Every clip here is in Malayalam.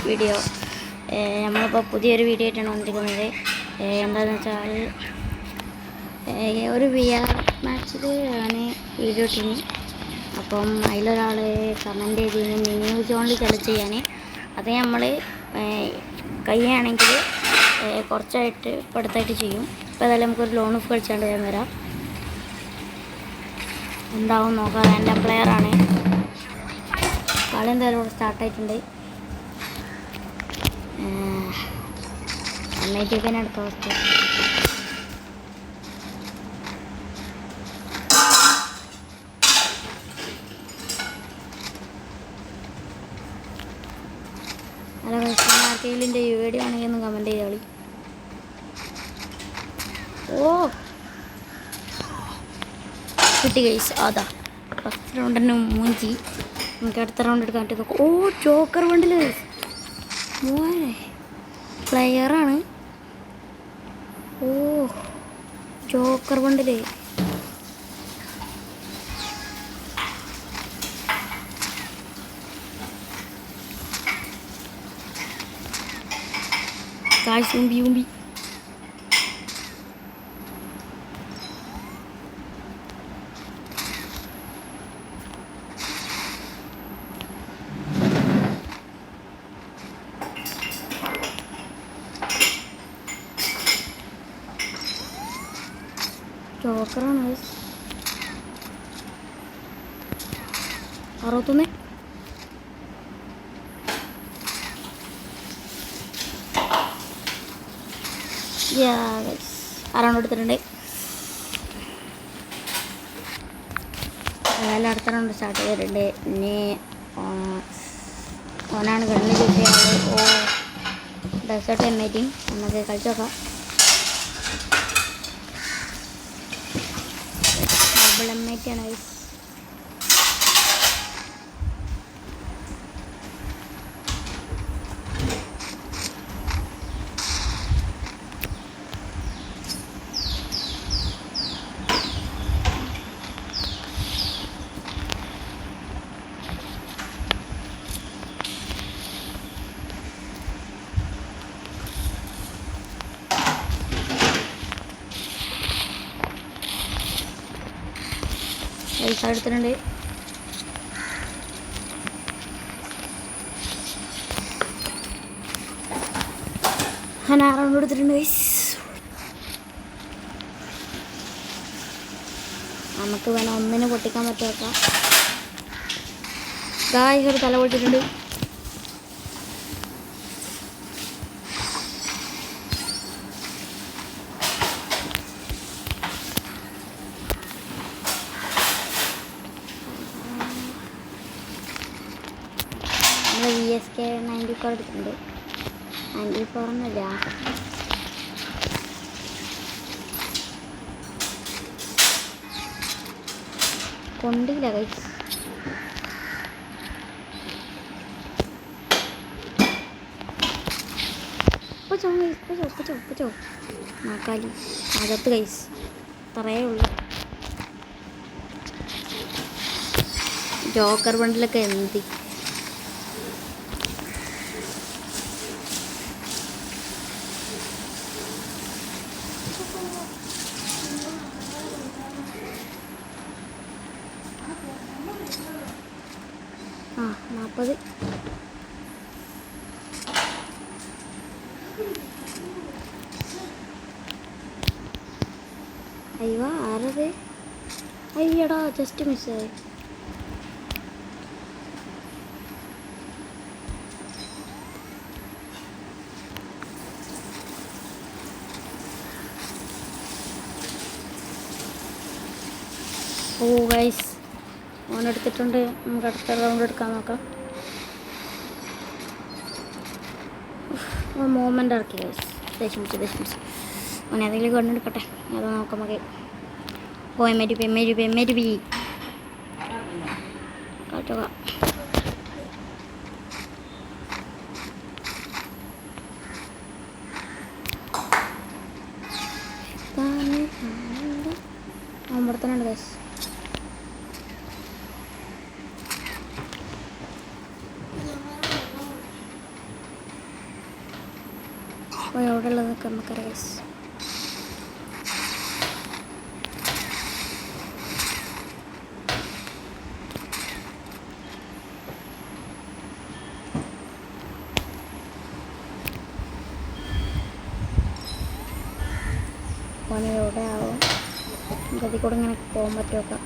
വീഡിയോ നമ്മളിപ്പോൾ പുതിയൊരു വീഡിയോ ആയിട്ടാണ് വന്നിരിക്കുന്നത്. എന്താണെന്ന് വെച്ചാൽ ഒരു VR മാച്ചിൽ ആണ് വീഡിയോ ഇട്ടിന്. അപ്പം അതിലൊരാൾ കമൻറ്റ് ചെയ്തിന് ന്യൂ സോണിൽ സെലക്ട് ചെയ്യാൻ. അത് നമ്മൾ കഴിയുകയാണെങ്കിൽ കുറച്ചായിട്ട് ഇപ്പോൾ അടുത്തായിട്ട് ചെയ്യും. ഇപ്പോൾ ഏതായാലും നമുക്കൊരു ലോൺ ഓഫ് കളിച്ചാണ്ട് ഞാൻ വരാം. എന്താവും നോക്കാം. എൻ്റെ പ്ലെയറാണ്. കളി എന്തായാലും ഇവിടെ സ്റ്റാർട്ടായിട്ടുണ്ട്. അമ്മയ്ക്കൊക്കെ അടുത്ത അവസ്ഥ. അല്ല ആർക്കെങ്കിലിൻ്റെ വീഡിയോ ആണെങ്കിൽ ഒന്ന് കമൻറ്റ് ചെയ്തോളി. ഓ കിട്ടി ഗൈസ്. അതാ ഫസ്റ്റ് റൗണ്ട് തന്നെ മൂഞ്ചി. നമുക്ക് അടുത്ത റൗണ്ട് എടുക്കാൻ പറ്റും. ഓ ജോക്കർ വണ്ടിൽ മോനെ പ്ലെയറാണ്. ഓ ജോക്കർ വണ്ടിൽ കാശ് ഉമ്പി ജോക്കറാണ്. 61 ആറാണ്ട് എടുത്തിട്ടുണ്ട്. അതായത് അടുത്ത റൗണ്ട് സ്റ്റാർട്ട് ചെയ്തിട്ടുണ്ട്. ഇനി ഓനാണ് ഗണ്ണ് ചൂസ് ചെയ്യാറ്. ഓ ഡെസേർട്ട് M18 നമുക്ക് കളിച്ച് നോക്കാം. ഡബിൾ M18 ആണ് ഗൈസ്. പൈസ എടുത്തിട്ടുണ്ട്. ഞാൻ 6 റൗണ്ട് എടുത്തിട്ടുണ്ട് ഗൈസ്. നമുക്ക് വേണം ഒന്നിനെ പൊട്ടിക്കാൻ പറ്റുമൊക്കെ. ഗായ്സ് ഒരു തല പൊട്ടിട്ടുണ്ട്. VSK 94 എടുത്തിട്ടുണ്ട്. 94 ഒന്നുമില്ല. കൊണ്ടില്ല ഗൈസ്. ഇപ്പച്ചോ നാക്കാലി അകത്ത് ഗൈസ്. അത്രയേ ഉള്ളൂ. ജോക്കർ ബണ്ടിലൊക്കെ എന്തി ആ 40. അയ്യോ ആരത്? അയ്യടാ ജസ്റ്റ് മിസ്സായി. ഓ ഗൈസ് ഓനെടുത്തിട്ടുണ്ട്. നമുക്ക് അടുത്ത റൗണ്ട് എടുക്കാൻ നോക്കാം. മൂവ്മെൻ്റ് ഇറക്കി ഗൈസ്. ദേഷ്മിച്ച് ഓനെ ഏതെങ്കിലും കൊണ്ടെടുക്കട്ടെ. അത് നോക്കാം നമുക്ക്. ഓ M80 കാട്ടുക. ഇവിടെ തന്നെ ഉണ്ട് ഗൈസ്. അപ്പോൾ എവിടെ ഉള്ളതൊക്കെ നമുക്കറിയാം ഗൈസ്. ഓനെ എവിടെ ആവും, അതിൽ കൂടെ ഇങ്ങനെ പോകാൻ പറ്റുമൊക്കെ.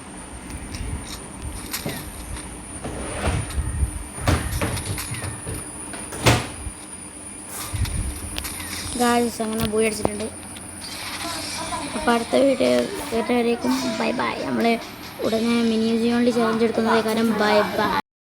ഗായ്സ് അങ്ങനെ പോയി അടിച്ചിട്ടുണ്ട്. അപ്പോൾ അടുത്ത വീഡിയോ കേട്ടവരേക്കും ബൈ ബൈ. നമ്മൾ ഉടനെ മിനി മ്യൂസിയം ചലഞ്ച് എടുക്കുന്നതേ കാരണം ബൈ ബൈ.